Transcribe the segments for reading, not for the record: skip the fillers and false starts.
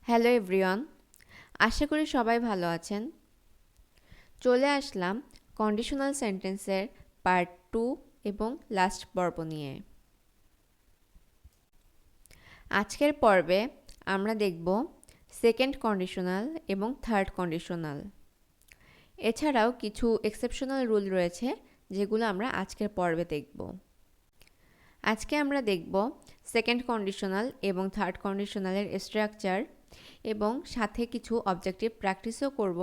Hello everyone, আশা করি সবাই ভালো আছেন। চলে আসলাম কন্ডিশনাল সেন্টেন্সের পার্ট 2 এবং লাস্ট পর্ব নিয়ে। আজকের পর্বে আমরা দেখব সেকেন্ড কন্ডিশনাল এবং থার্ড কন্ডিশনাল। এছাড়াও কিছু এক্সেপশনাল রুল রয়েছে যেগুলো আমরা আজকের পর্বে দেখব। আজকে আমরা দেখব সেকেন্ড কন্ডিশনাল এবং থার্ড কন্ডিশনালের স্ট্রাকচার এবং সাথে কিছু অবজেক্টিভ প্র্যাকটিসও করব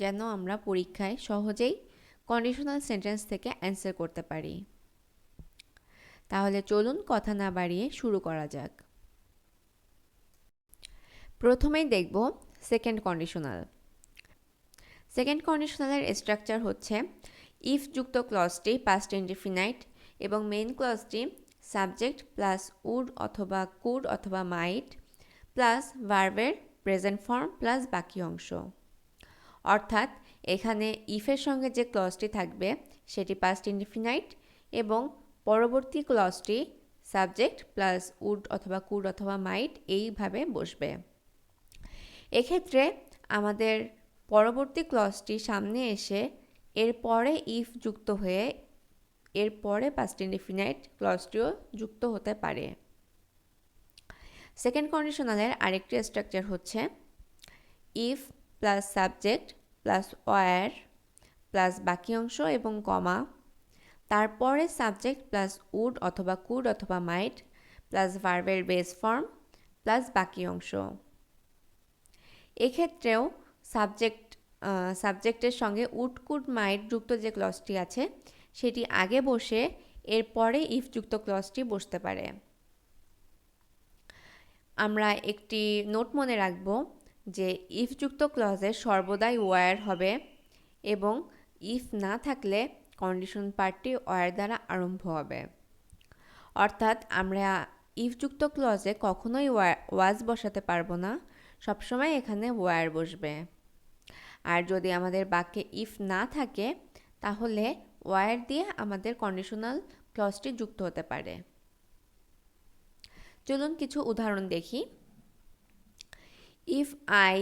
যেন আমরা পরীক্ষায় সহজেই কন্ডিশনাল সেন্টেন্স থেকে অ্যান্সার করতে পারি। তাহলে চলুন কথা না বাড়িয়ে শুরু করা যাক। প্রথমেই দেখব সেকেন্ড কন্ডিশনাল। সেকেন্ড কন্ডিশনালের স্ট্রাকচার হচ্ছে ইফ যুক্ত ক্লজটি পাস্ট ইনডিফিনাইট এবং মেইন ক্লজটি সাবজেক্ট প্লাস উড অথবা কুড অথবা মাইট প্লাস ভার্বের প্রেজেন্ট ফর্ম প্লাস বাকি অংশ। অর্থাৎ এখানে ইফের সঙ্গে যে ক্লজটি থাকবে সেটি পাস্ট ইনডিফিনাইট এবং পরবর্তী ক্লজটি সাবজেক্ট প্লাস উড অথবা কুড অথবা মাইট এইভাবে বসবে। এক্ষেত্রে আমাদের পরবর্তী ক্লজটি সামনে এসে এরপরে ইফ যুক্ত হয়ে এরপরে পাস্ট ইনডিফিনাইট ক্লজটিও যুক্ত হতে পারে। সেকেন্ড কন্ডিশনালের আরেকটি স্ট্রাকচার হচ্ছে if plus subject plus were plus বাকি অংশ এবং কমা, তারপরে সাবজেক্ট প্লাস উড অথবা কুড অথবা মাইট প্লাস ভার্বের বেস ফর্ম প্লাস বাকি অংশ। এক্ষেত্রেও সাবজেক্টের সঙ্গে উড কুড মাইট যুক্ত যে ক্লজটি আছে সেটি আগে বসে এরপরে ইফ যুক্ত ক্লজটি বসতে পারে। আমরা একটি নোট মনে রাখব যে ইফ যুক্ত ক্লজে সর্বদাই ওয়ার হবে এবং ইফ না থাকলে কন্ডিশন পার্টটি ওয়ার দ্বারা আরম্ভ হবে। অর্থাৎ আমরা ইফ যুক্ত ক্লজে কখনোই ওয়াজ বসাতে পারবো না, সবসময় এখানে ওয়ার বসবে। আর যদি আমাদের বাক্যে ইফ না থাকে তাহলে ওয়ার দিয়ে আমাদের কন্ডিশনাল ক্লজটি যুক্ত হতে পারে। চলুন কিছু উদাহরণ দেখি। If I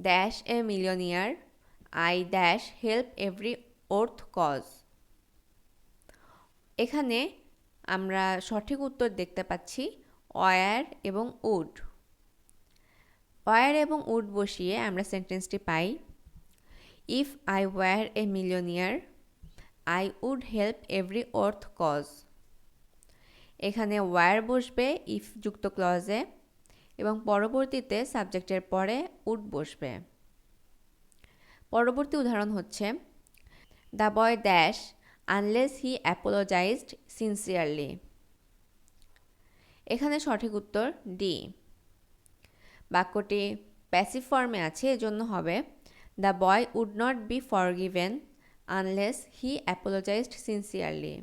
dash a millionaire I dash help every worth cause. এখানে আমরা সঠিক উত্তর দেখতে পাচ্ছি ওয়ার এবং উড। ওয়ার এবং উড বসিয়ে আমরা সেন্টেন্সটি পাই if I were a millionaire I would help every worth cause. এখানে ওয়ার বসবে ইফ যুক্ত ক্লজে এবং পরবর্তীতে সাবজেক্টের পরে উড বসবে। পরবর্তী উদাহরণ হচ্ছে the boy dash unless he apologised sincerely. এখানে সঠিক উত্তর ডি। বাক্যটি প্যাসিভ ফর্মে আছে, এজন্য হবে the boy would not be forgiven unless he apologised sincerely.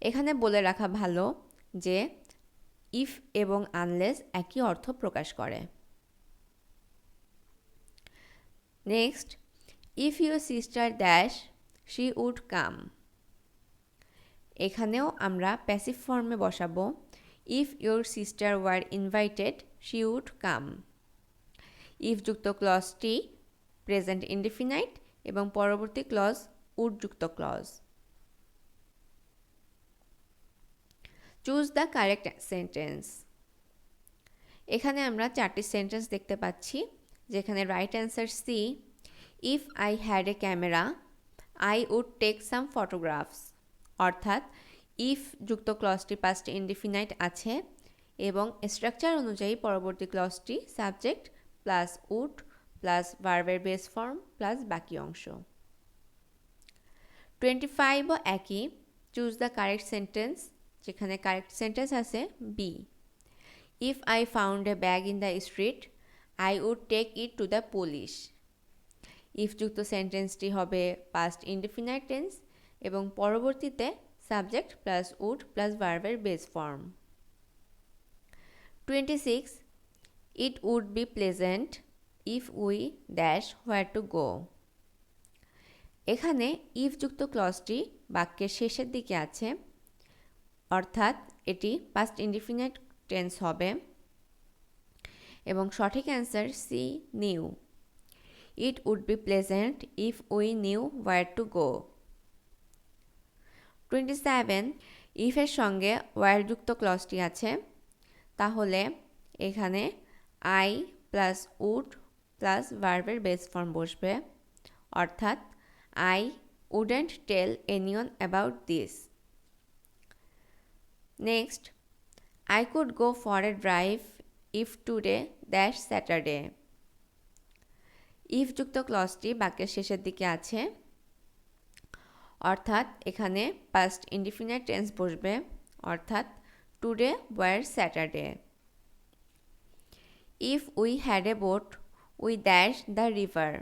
এখানে বলে রাখা ভালো যে ইফ এবং আনলেস একই অর্থ প্রকাশ করে। Next, if your sister dash she would come. এখানেও আমরা প্যাসিভ ফর্মে বসাবো if your sister were invited she would come. If যুক্ত ক্লজটি প্রেজেন্ট ইনডিফিনাইট এবং পরবর্তী ক্লজ উড যুক্ত clause. Choose the correct sentence. এখানে আমরা চারটি সেন্টেন্স দেখতে পাচ্ছি, যেখানে right answer C. If I had a camera I would take some photographs. অর্থাৎ ইফ যুক্ত ক্লজটি পাস্ট ইনডিফিনাইট আছে এবং স্ট্রাকচার অনুযায়ী পরবর্তী ক্লজটি সাবজেক্ট প্লাস উড প্লাস ভার্বের বেস ফর্ম প্লাস বাকি অংশ। 25ও একই, চুজ দ্য কারেক্ট সেন্টেন্স, যেখানে কারেক্ট সেন্টেন্স আছে বি। If I found a bag in the street I would take it to the police. If যুক্ত সেন্টেন্সটি হবে পাস্ট ইনডিফিনাইট টেন্স এবং পরবর্তীতে সাবজেক্ট প্লাস উড প্লাস ভার্বের base form. 26, it would be pleasant if we dash where to go. এখানে if যুক্ত ক্লজটি বাক্যের শেষের দিকে আছে, অর্থাৎ এটি পাস্ট ইনডিফিনাইট টেন্স হবে এবং সঠিক answer C knew. It would be pleasant if we knew where to go. 27 ইফের সঙ্গে ওয়্যার যুক্ত ক্লজটি আছে, তাহলে এখানে আই প্লাস উড প্লাস ভার্বের বেস ফর্ম বসবে, অর্থাৎ I wouldn't tell anyone about this. Next, I could go for a drive if today dash Saturday. If যুক্ত ক্লজটি বাক্যের শেষের দিকে আছে, অর্থাৎ এখানে পাস্ট ইনডিফিনিট টেন্স বসবে, অর্থাৎ today were Saturday. If we had a boat we dash the river.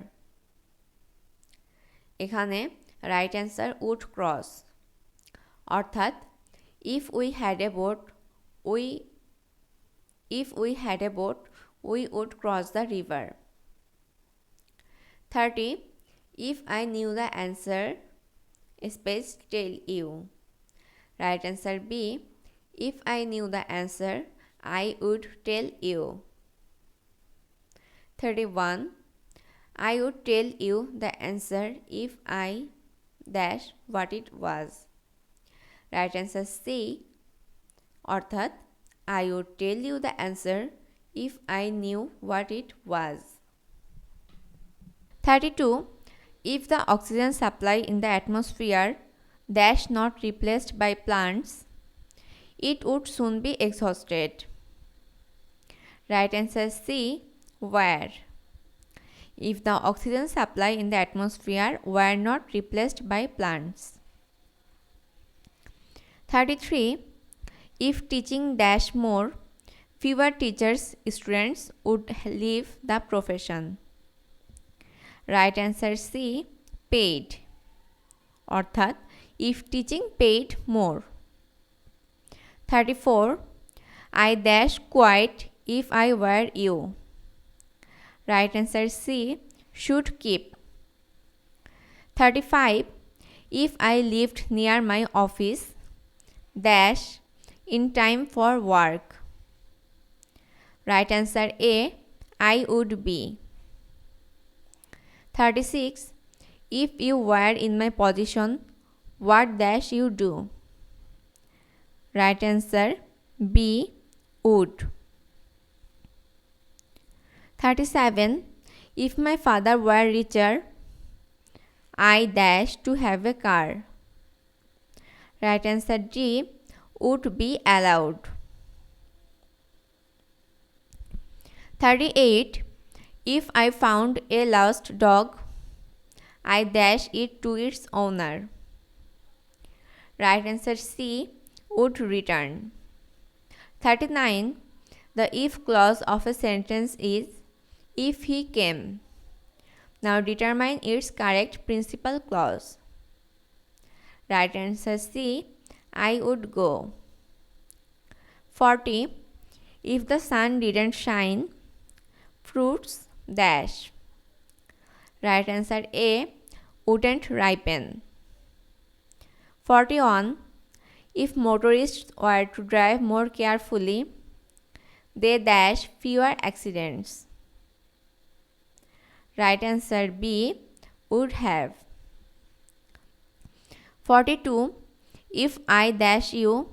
এখানে রাইট অ্যান্সার উড ক্রস, অর্থাৎ if we had a boat we would cross the river. 30 if I knew the answer space tell you. Right answer B, if I knew the answer I would tell you. 31 I would tell you the answer if I dash what it was. Right answer C, অর্থাৎ I would tell you the answer if I knew what it was. 32 if the oxygen supply in the atmosphere dash not replaced by plants, it would soon be exhausted. Right answer C, where. If the oxygen supply in the atmosphere were not replaced by plants. 33 if teaching dash more, fewer teachers students would leave the profession. Right answer C, paid, অর্থাৎ if teaching paid more. 34 I dash quite if I were you. Right answer C, should keep. 35 if I lived near my office dash in time for work. Right answer A, I would be. 36 if you were in my position what dash you do. Right answer B, would. 37 if my father were richer I dash to have a car. Right answer D, would be allowed. 38 if I found a lost dog I dash it to its owner. Right answer C, would return. 39 the if clause of a sentence is if he came. Now determine its correct principal clause. Right answer C, I would go. 40 if the sun didn't shine fruits dash. Right answer A, wouldn't ripen. 41 if motorists were to drive more carefully they dash fewer accidents. Right answer B, would have. 42 if I dash you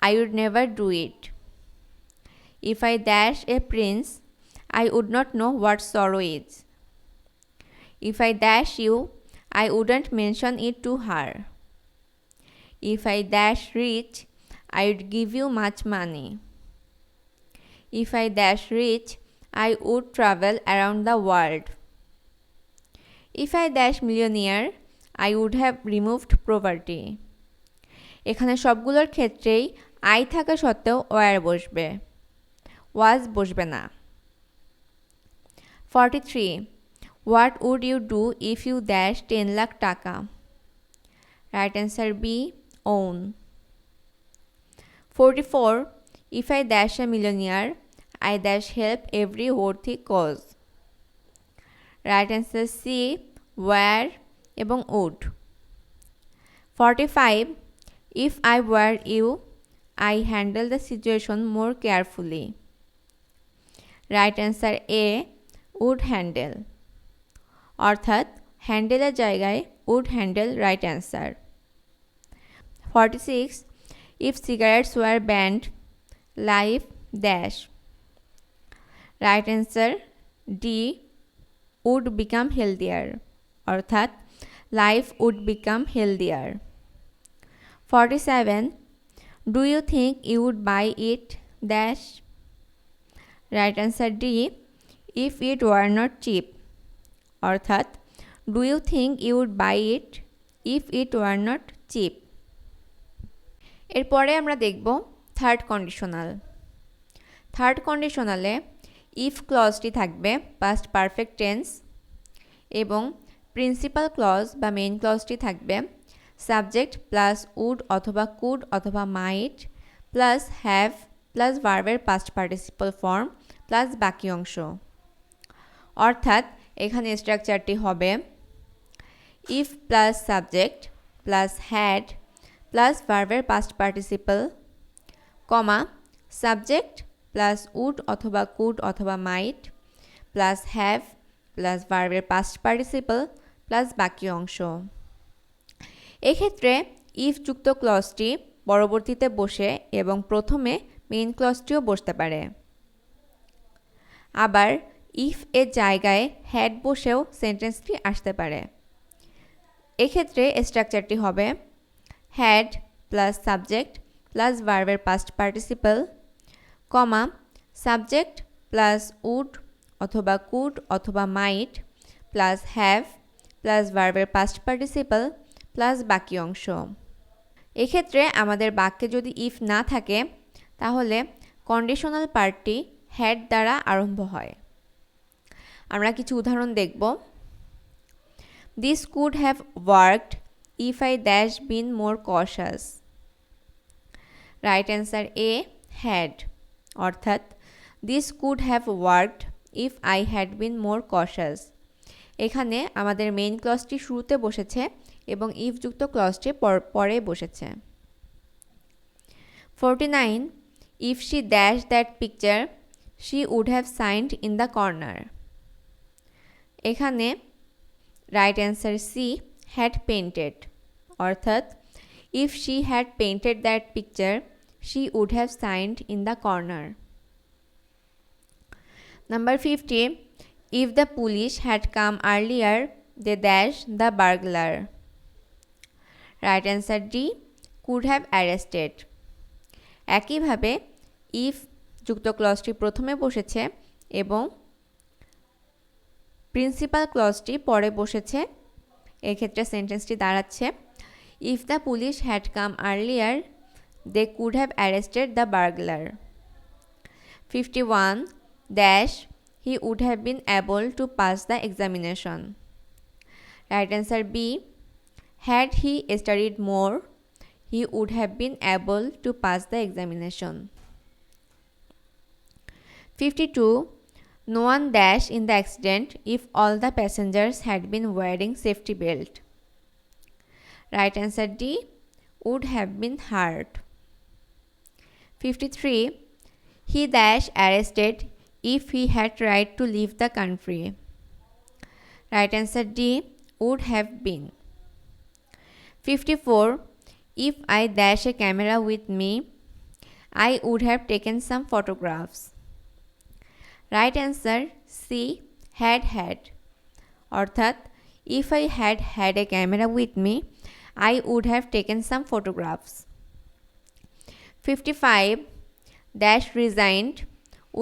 I would never do it. If I dash a prince I would not know what sorrow is. If I dash you I wouldn't mention it to her. If I dash rich I would give you much money. If I dash rich I would travel around the world. If I dash millionaire I would have removed poverty. এখানে সবগুলোর ক্ষেত্রেই I থাকা সত্ত্বেও war বসবে, ওয়াজ বসবে না। 43 What would you do if you dash 10 lakh টাকা? Right answer B, own. 44 If I dash a millionaire I dash help every worthy cause. Right answer C, where এবং would. 45 If I were you I handle the situation more carefully. Right answer A would handle, অর্থাৎ হ্যান্ডেলের জায়গায় would handle right answer. 46 if cigarettes were banned life dash, right answer D would become healthier, অর্থাৎ life would become healthier. 47 do you think you would buy it dash, right answer D if it were not cheap, অর্থাৎ do you think you would buy it if it were not cheap. এরপরে আমরা দেখব third conditional. Third কন্ডিশনালে if ক্লজটি থাকবে past perfect tense এবং principal clause বা main ক্লজটি থাকবে সাবজেক্ট প্লাস উড অথবা কুড অথবা মাইট প্লাস হ্যাভ প্লাস ভার্বের পাস্ট পার্টিসিপল ফর্ম প্লাস বাকি অংশ। অর্থাৎ এখানে স্ট্রাকচারটি হবে if plus subject plus had plus ভার্বের past participle comma subject plus would অথবা কুড অথবা মাইট প্লাস হ্যাভ প্লাস ভার্বের পাস্ট পার্টিসিপল প্লাস বাকি অংশ। এক্ষেত্রে ইফ যুক্ত ক্লজটি পরবর্তীতে বসে এবং প্রথমে মেইন ক্লজটিও বসতে পারে। আবার ইফ এর জায়গায় হ্যাড বসেও সেন্টেন্সটি আসতে পারে। এক্ষেত্রে স্ট্রাকচারটি হবে হ্যাড প্লাস সাবজেক্ট প্লাস ভার্বের past participle comma subject plus would অথবা কুড অথবা মাইট প্লাস হ্যাভ প্লাস ভার্বের পাস্ট পার্টিসিপল প্লাস বাকি অংশ। এক্ষেত্রে আমাদের বাক্যে যদি ইফ না থাকে তাহলে কন্ডিশনাল পার্টটি হ্যাড দ্বারা আরম্ভ হয়। আমরা কিছু উদাহরণ দেখব। This could have worked if I dash been more cautious, right answer A had, অর্থাৎ this could have worked if I had been more cautious. এখানে আমাদের মেইন ক্লজটি শুরুতে বসেছে এবং ইফ যুক্ত ক্লজটি পরে বসেছে। 49 if she dash that picture she would have signed in the corner. এখানে right answer C had painted, অর্থাৎ if she had painted that picture she would have signed in the corner. Number 50 if the police had come earlier they dash the burglar, right answer D could have arrested। একইভাবে if যুক্ত ক্লজটি প্রথমে বসেছে এবং principal ক্লজটি পরে বসেছে, এক্ষেত্রে সেন্টেন্সটি দাঁড়াচ্ছে if the police had come earlier they could have arrested the burglar. 51 dash he would have been able to pass the examination, right answer B had he studied more he would have been able to pass the examination। 52 no one dash in the accident if all the passengers had been wearing safety belt, right answer D would have been hurt। 53 he dash arrested if he had tried to leave the country, right answer D would have been। 54 if I dash a camera with me I would have taken some photographs, right answer C had, অর্থাৎ if I had a camera with me I would have taken some photographs। 55 dash resigned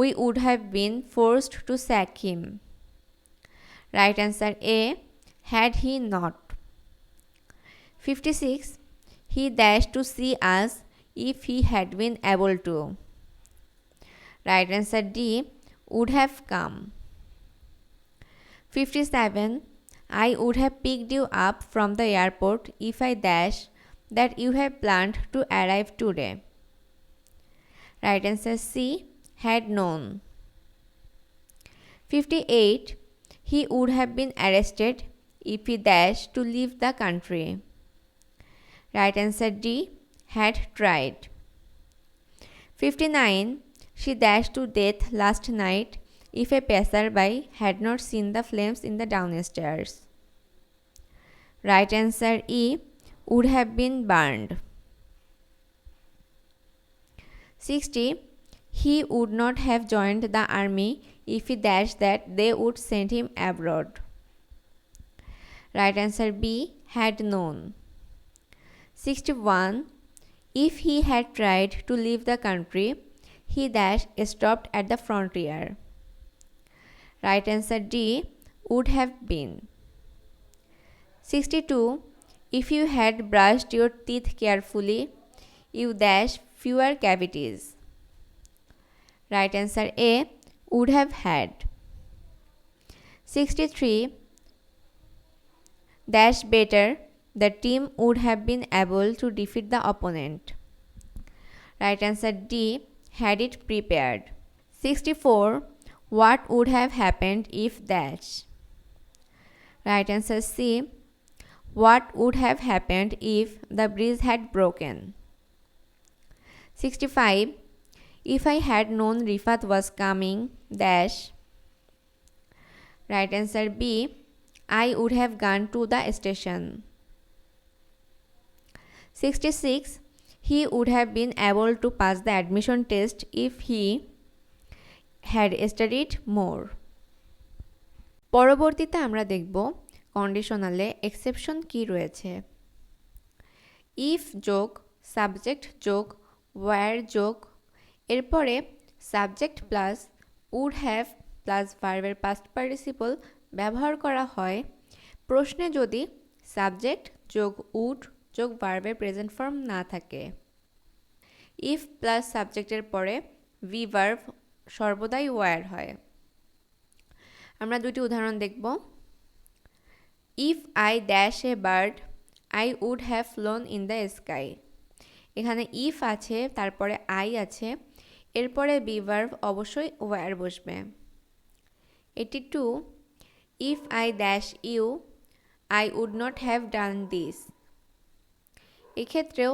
we would have been forced to sack him, right answer A had he not। 56 he dashed to see us if he had been able to, right answer D would have come। 57 I would have picked you up from the airport if I dash that you have planned to arrive today, right answer C had known। 58 he would have been arrested if he dashed to leave the country, right answer D had tried। 59 she dashed to death last night if a passerby had not seen the flames in the downstairs. Right answer E, would have been burned. 60. He would not have joined the army if he dashed that they would send him abroad. Right answer B, had known. 61. If he had tried to leave the country, he dash stopped at the frontier. Right answer D, would have been. 62. If you had brushed your teeth carefully, you dash fewer cavities. Right answer A, would have had. 63. Dash better, the team would have been able to defeat the opponent. Right answer D, had it prepared. 64. What would have happened if dash? Right answer C, what would have happened if the bridge had broken. 65. If I had known Rifat was coming, dash. Right answer B, I would have gone to the station. 66. He would have been able to pass the admission test if he had studied more. পরবর্তীতে আমরা দেখব কন্ডিশনালে exception কি রয়েছে। If যোগ subject যোগ were যোগ এরপরে subject plus would have plus ভার্বের পাস্ট পার্টিসিপল ব্যবহার করা হয় প্রশ্নে যদি সাবজেক্ট যোগ উড যোগ ভার্বের প্রেজেন্ট ফর্ম না থাকে। ইফ প্লাস সাবজেক্টের পরে ভি ভার্ব সর্বদাই ওয়্যার হয়। আমরা দুটি উদাহরণ দেখব। If I dash a bird I would have flown in the sky. এখানে ইফ আছে, তারপরে আই আছে, এরপরে বি ভার্ব অবশ্যই ওয়্যার বসবে। 82. If I dash you I would not have done this. এক্ষেত্রেও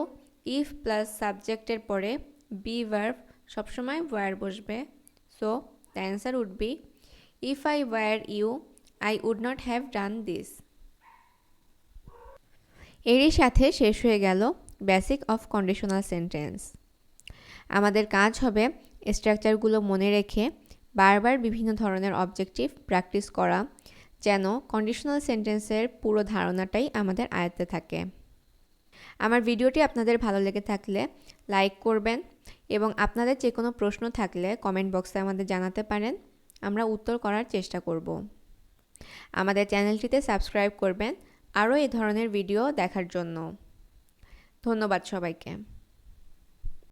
ইফ প্লাস সাবজেক্টের পরে বি ভার্ব সবসময় ওয়্যার বসবে। So the answer would be if I were you I would not have done this. এরই সাথে শেষ হয়ে গেল বেসিক অফ কন্ডিশনাল সেন্টেন্স। আমাদের কাজ হবে স্ট্রাকচারগুলো মনে রেখে বারবার বিভিন্ন ধরনের অবজেক্টিভ প্র্যাকটিস করা, যেন কন্ডিশনাল সেন্টেন্সের পুরো ধারণাটাই আমাদের আয়ত্তে থাকে। আমার ভিডিওটি আপনাদের ভালো লেগে থাকলে লাইক করবেন এবং আপনাদের যে কোনো প্রশ্ন থাকলে কমেন্ট বক্সে আমাদের জানাতে পারেন, আমরা উত্তর করার চেষ্টা করব। আমাদের চ্যানেলটিতে সাবস্ক্রাইব করবেন আরও এই ধরনের ভিডিও দেখার জন্য। ধন্যবাদ সবাইকে।